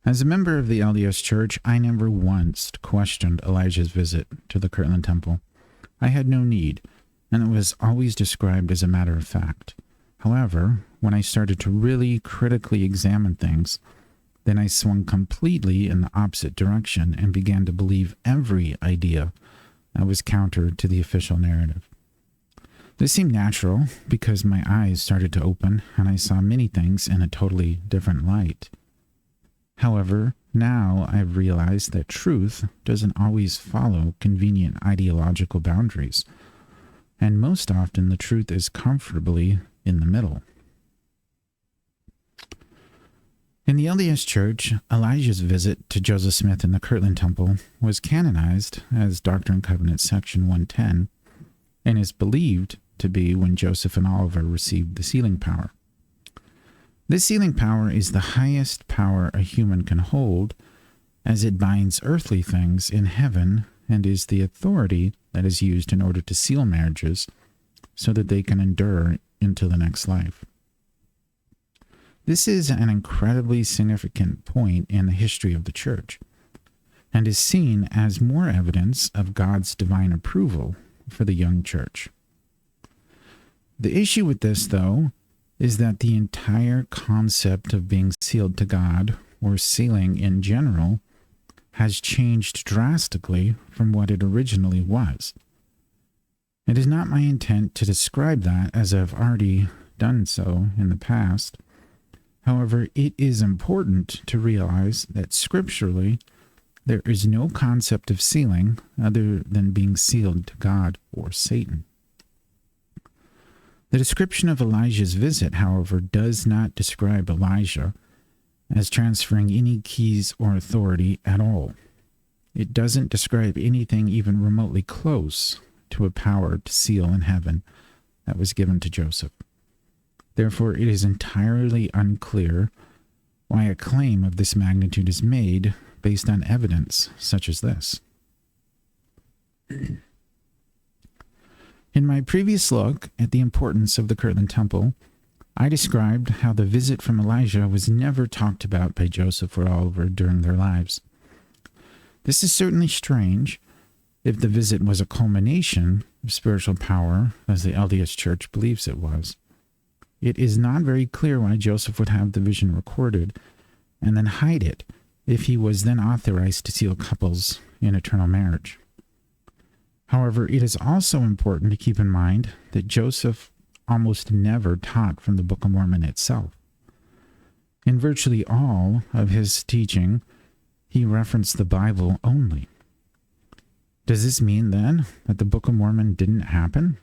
As a member of the LDS Church, I never once questioned Elijah's visit to the Kirtland Temple. I had no need, and it was always described as a matter of fact. However, when I started to really critically examine things, then I swung completely in the opposite direction and began to believe every idea that was counter to the official narrative. This seemed natural because my eyes started to open and I saw many things in a totally different light. However, now I've realized that truth doesn't always follow convenient ideological boundaries, and most often the truth is comfortably in the middle. In the LDS Church, Elijah's visit to Joseph Smith in the Kirtland Temple was canonized as Doctrine and Covenants section 110 and is believed to be when Joseph and Oliver received the sealing power. This sealing power is the highest power a human can hold, as it binds earthly things in heaven and is the authority that is used in order to seal marriages so that they can endure into the next life. This is an incredibly significant point in the history of the church and is seen as more evidence of God's divine approval for the young church. The issue with this, though, is that the entire concept of being sealed to God, or sealing in general, has changed drastically from what it originally was. It is not my intent to describe that as I've already done so in the past. However, it is important to realize that scripturally, there is no concept of sealing other than being sealed to God or Satan. The description of Elijah's visit, however, does not describe Elijah as transferring any keys or authority at all. It doesn't describe anything even remotely close to a power to seal in heaven that was given to Joseph. Therefore, it is entirely unclear why a claim of this magnitude is made based on evidence such as this. In my previous look at the importance of the Kirtland Temple, I described how the visit from Elijah was never talked about by Joseph or Oliver during their lives. This is certainly strange if the visit was a culmination of spiritual power, as the LDS Church believes it was. It is not very clear why Joseph would have the vision recorded and then hide it if he was then authorized to seal couples in eternal marriage. However, it is also important to keep in mind that Joseph almost never taught from the Book of Mormon itself. In virtually all of his teaching, he referenced the Bible only. Does this mean, then, that the Book of Mormon didn't happen?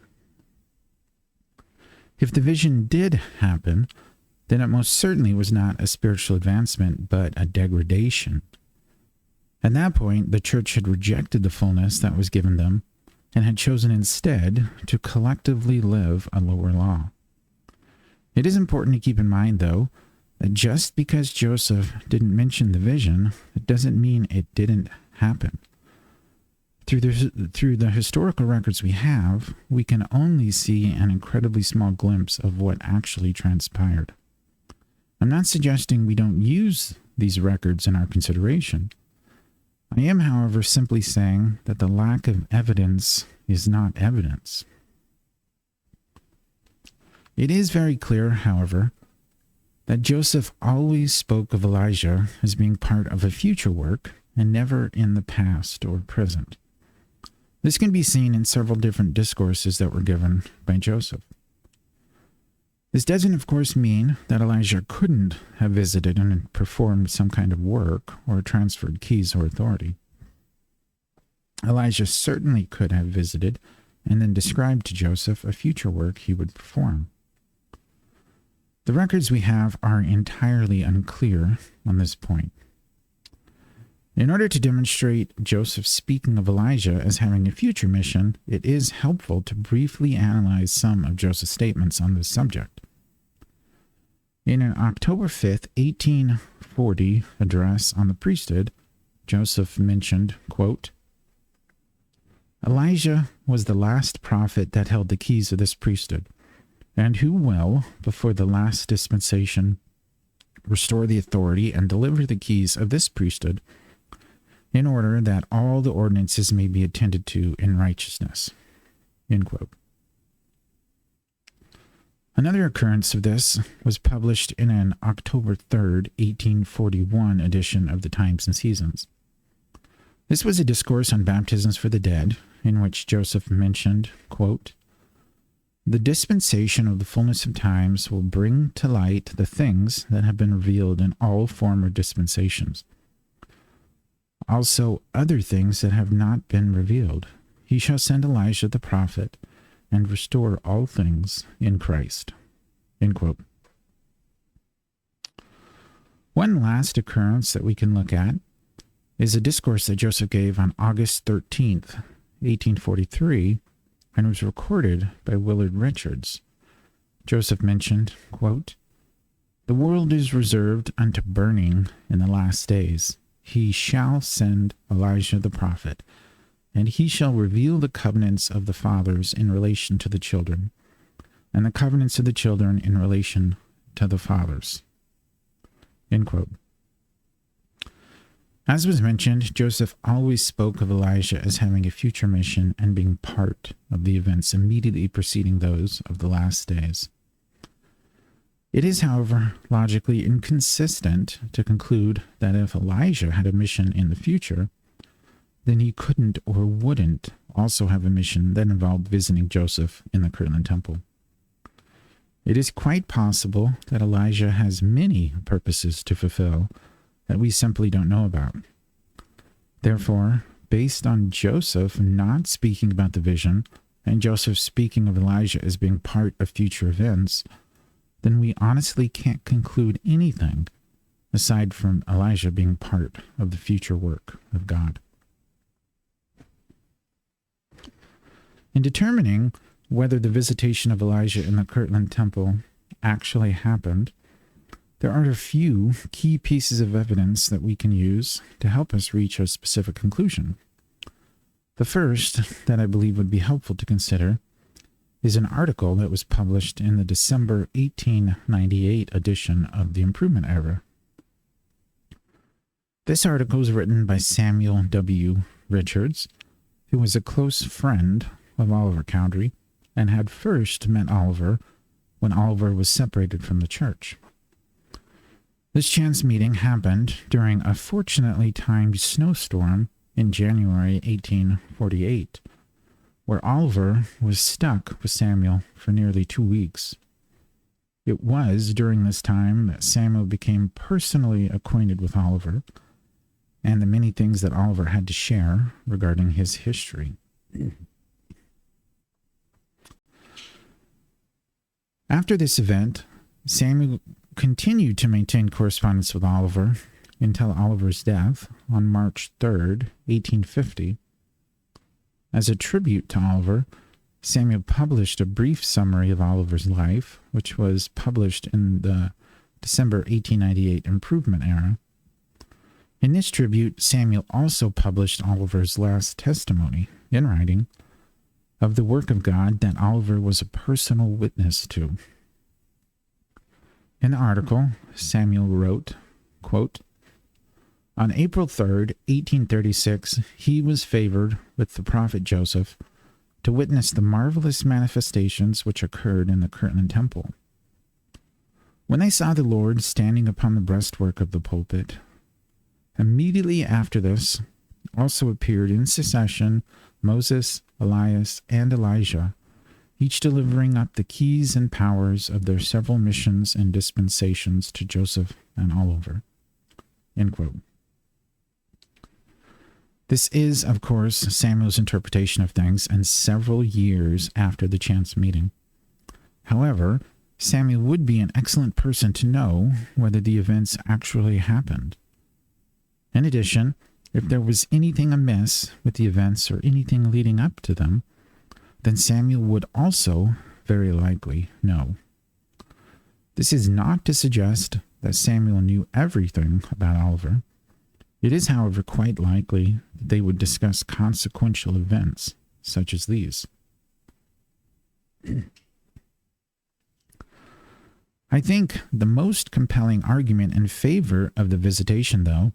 If the vision did happen, then it most certainly was not a spiritual advancement, but a degradation. At that point, the church had rejected the fullness that was given them and had chosen instead to collectively live a lower law. It is important to keep in mind, though, that just because Joseph didn't mention the vision, it doesn't mean it didn't happen. Through the historical records we have, we can only see an incredibly small glimpse of what actually transpired. I'm not suggesting we don't use these records in our consideration. I am, however, simply saying that the lack of evidence is not evidence. It is very clear, however, that Joseph always spoke of Elijah as being part of a future work and never in the past or present. This can be seen in several different discourses that were given by Joseph. This doesn't, of course, mean that Elijah couldn't have visited and performed some kind of work or transferred keys or authority. Elijah certainly could have visited and then described to Joseph a future work he would perform. The records we have are entirely unclear on this point. In order to demonstrate Joseph speaking of Elijah as having a future mission, it is helpful to briefly analyze some of Joseph's statements on this subject. In an October 5th, 1840 address on the priesthood, Joseph mentioned, quote, "Elijah was the last prophet that held the keys of this priesthood, and who will, before the last dispensation, restore the authority and deliver the keys of this priesthood in order that all the ordinances may be attended to in righteousness." End quote. Another occurrence of this was published in an October 3rd, 1841 edition of the Times and Seasons. This was a discourse on baptisms for the dead, in which Joseph mentioned, quote, "The dispensation of the fullness of times will bring to light the things that have been revealed in all former dispensations. Also other things that have not been revealed. He shall send Elijah the prophet and restore all things in Christ." End quote. One last occurrence that we can look at is a discourse that Joseph gave on August 13th, 1843, and was recorded by Willard Richards. Joseph mentioned, quote, "The world is reserved unto burning in the last days. He shall send Elijah the prophet, and he shall reveal the covenants of the fathers in relation to the children, and the covenants of the children in relation to the fathers." End quote. As was mentioned, Joseph always spoke of Elijah as having a future mission and being part of the events immediately preceding those of the last days. It is, however, logically inconsistent to conclude that if Elijah had a mission in the future, then he couldn't or wouldn't also have a mission that involved visiting Joseph in the Kirtland temple. It is quite possible that Elijah has many purposes to fulfill that we simply don't know about. Therefore, based on Joseph not speaking about the vision, and Joseph speaking of Elijah as being part of future events, then we honestly can't conclude anything aside from Elijah being part of the future work of God. In determining whether the visitation of Elijah in the Kirtland temple actually happened, there are a few key pieces of evidence that we can use to help us reach a specific conclusion. The first that I believe would be helpful to consider is an article that was published in the December 1898 edition of the Improvement Era. This article was written by Samuel W. Richards, who was a close friend of Oliver Cowdery and had first met Oliver when Oliver was separated from the church. This chance meeting happened during a fortunately timed snowstorm in January 1848, where Oliver was stuck with Samuel for nearly 2 weeks. It was during this time that Samuel became personally acquainted with Oliver and the many things that Oliver had to share regarding his history. After this event, Samuel continued to maintain correspondence with Oliver until Oliver's death on March 3rd, 1850. As a tribute to Oliver, Samuel published a brief summary of Oliver's life, which was published in the December 1898 Improvement Era. In this tribute, Samuel also published Oliver's last testimony, in writing, of the work of God that Oliver was a personal witness to. In the article, Samuel wrote, quote, "On April 3rd, 1836, he was favored with the prophet Joseph to witness the marvelous manifestations which occurred in the Kirtland temple. When I saw the Lord standing upon the breastwork of the pulpit, immediately after this also appeared in succession Moses, Elias, and Elijah, each delivering up the keys and powers of their several missions and dispensations to Joseph and Oliver." End quote. This is, of course, Samuel's interpretation of things and several years after the chance meeting. However, Samuel would be an excellent person to know whether the events actually happened. In addition, if there was anything amiss with the events or anything leading up to them, then Samuel would also very likely know. This is not to suggest that Samuel knew everything about Oliver. It is, however, quite likely that they would discuss consequential events such as these. I think the most compelling argument in favor of the visitation, though,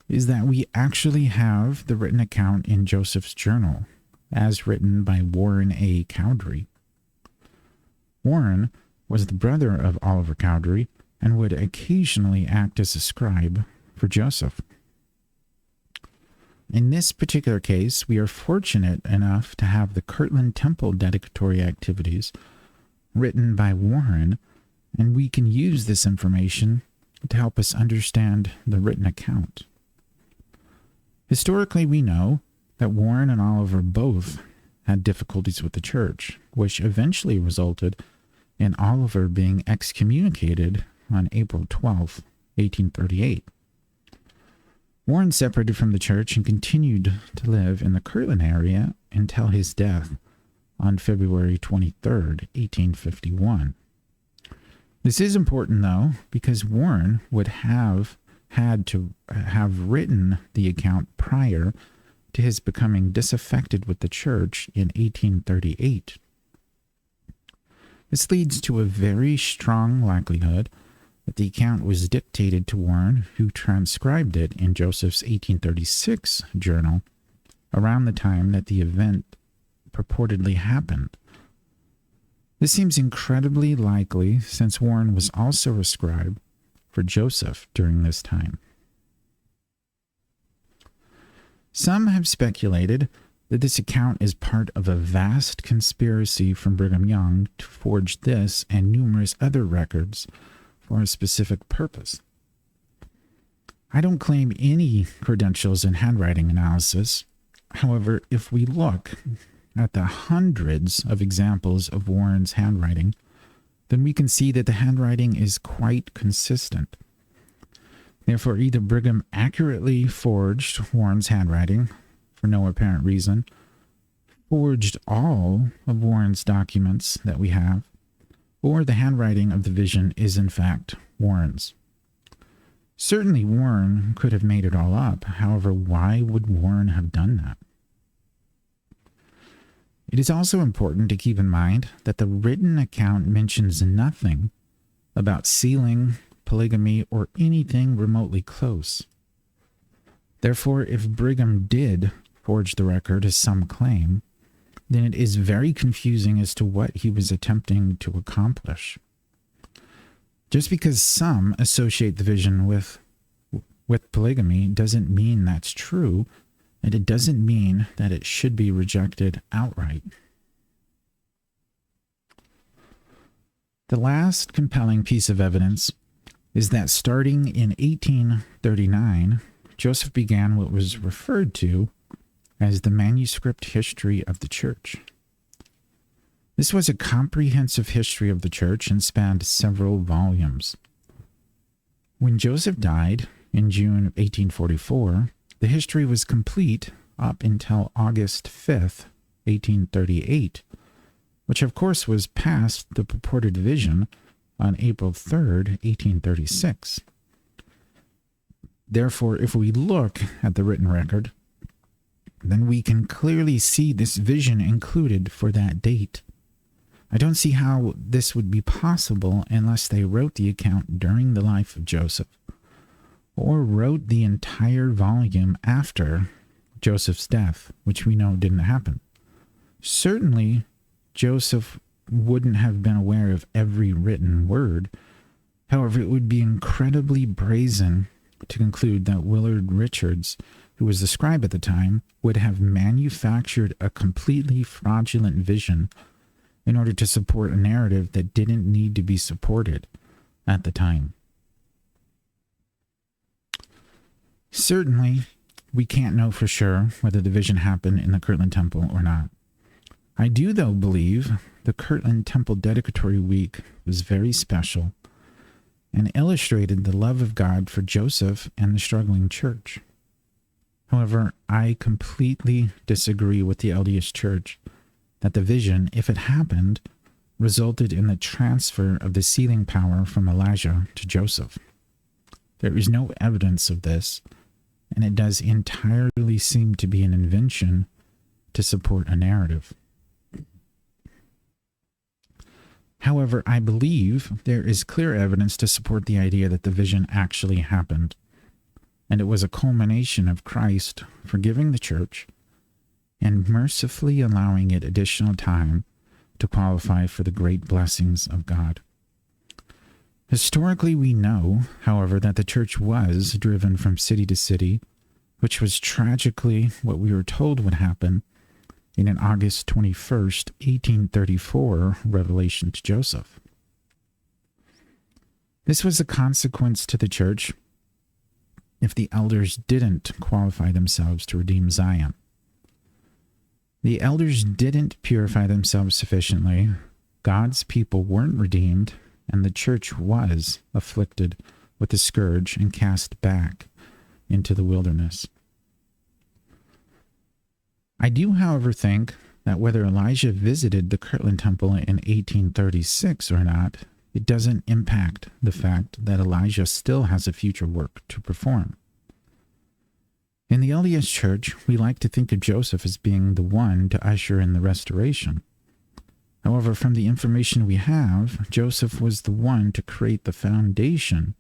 is that we actually have the written account in Joseph's journal, as written by Warren A. Cowdery. Warren was the brother of Oliver Cowdery and would occasionally act as a scribe for Joseph. In this particular case, we are fortunate enough to have the Kirtland Temple dedicatory activities written by Warren, and we can use this information to help us understand the written account. Historically, we know that Warren and Oliver both had difficulties with the church, which eventually resulted in Oliver being excommunicated on April 12, 1838. Warren separated from the church and continued to live in the Kirtland area until his death on February 23, 1851. This is important, though, because Warren would have had to have written the account prior to his becoming disaffected with the church in 1838. This leads to a very strong likelihood that the account was dictated to Warren, who transcribed it in Joseph's 1836 journal around the time that the event purportedly happened. This seems incredibly likely since Warren was also a scribe for Joseph during this time. Some have speculated that this account is part of a vast conspiracy from Brigham Young to forge this and numerous other records for a specific purpose. I don't claim any credentials in handwriting analysis. However, if we look at the hundreds of examples of Warren's handwriting, then we can see that the handwriting is quite consistent. Therefore, either Brigham accurately forged Warren's handwriting for no apparent reason, forged all of Warren's documents that we have, or the handwriting of the vision is in fact Warren's. Certainly Warren could have made it all up. However, why would Warren have done that? It is also important to keep in mind that the written account mentions nothing about sealing, polygamy, or anything remotely close. Therefore, if Brigham did forge the record, as some claim, then it is very confusing as to what he was attempting to accomplish. Just because some associate the vision with polygamy doesn't mean that's true, and it doesn't mean that it should be rejected outright. The last compelling piece of evidence is that starting in 1839, Joseph began what was referred to as the manuscript history of the church. This was a comprehensive history of the church and spanned several volumes. When Joseph died in June of 1844, the history was complete up until August 5th, 1838, which of course was past the purported vision on April 3rd, 1836. Therefore, if we look at the written record, then we can clearly see this vision included for that date. I don't see how this would be possible unless they wrote the account during the life of Joseph, or wrote the entire volume after Joseph's death, which we know didn't happen. Certainly, Joseph wouldn't have been aware of every written word. However, it would be incredibly brazen to conclude that Willard Richards, who was the scribe at the time, would have manufactured a completely fraudulent vision in order to support a narrative that didn't need to be supported at the time. Certainly, we can't know for sure whether the vision happened in the Kirtland Temple or not. I do, though, believe the Kirtland Temple Dedicatory Week was very special and illustrated the love of God for Joseph and the struggling church. However, I completely disagree with the LDS Church that the vision, if it happened, resulted in the transfer of the sealing power from Elijah to Joseph. There is no evidence of this, and it does entirely seem to be an invention to support a narrative. However, I believe there is clear evidence to support the idea that the vision actually happened, and it was a culmination of Christ forgiving the church and mercifully allowing it additional time to qualify for the great blessings of God. Historically, we know, however, that the church was driven from city to city, which was tragically what we were told would happen in an August 21st, 1834 revelation to Joseph. This was a consequence to the church if the elders didn't qualify themselves to redeem Zion. The elders didn't purify themselves sufficiently, God's people weren't redeemed, and the church was afflicted with the scourge and cast back into the wilderness. I do, however, think that whether Elijah visited the Kirtland Temple in 1836 or not, it doesn't impact the fact that Elijah still has a future work to perform. In the LDS Church, we like to think of Joseph as being the one to usher in the restoration. However, from the information we have, Joseph was the one to create the foundation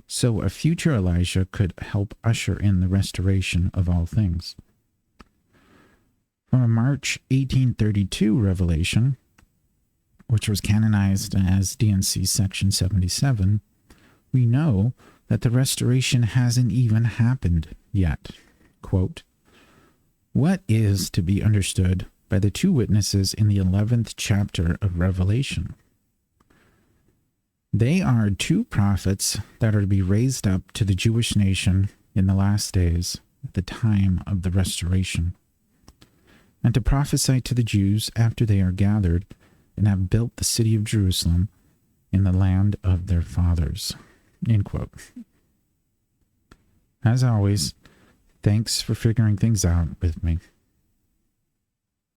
so a future Elijah could help usher in the restoration of all things. From a March 1832 revelation, which was canonized as D&C Section 77, we know that the restoration hasn't even happened yet. Quote, "What is to be understood by the two witnesses in the 11th chapter of Revelation? They are two prophets that are to be raised up to the Jewish nation in the last days at the time of the restoration, and to prophesy to the Jews after they are gathered and have built the city of Jerusalem in the land of their fathers." End quote. As always, thanks for figuring things out with me.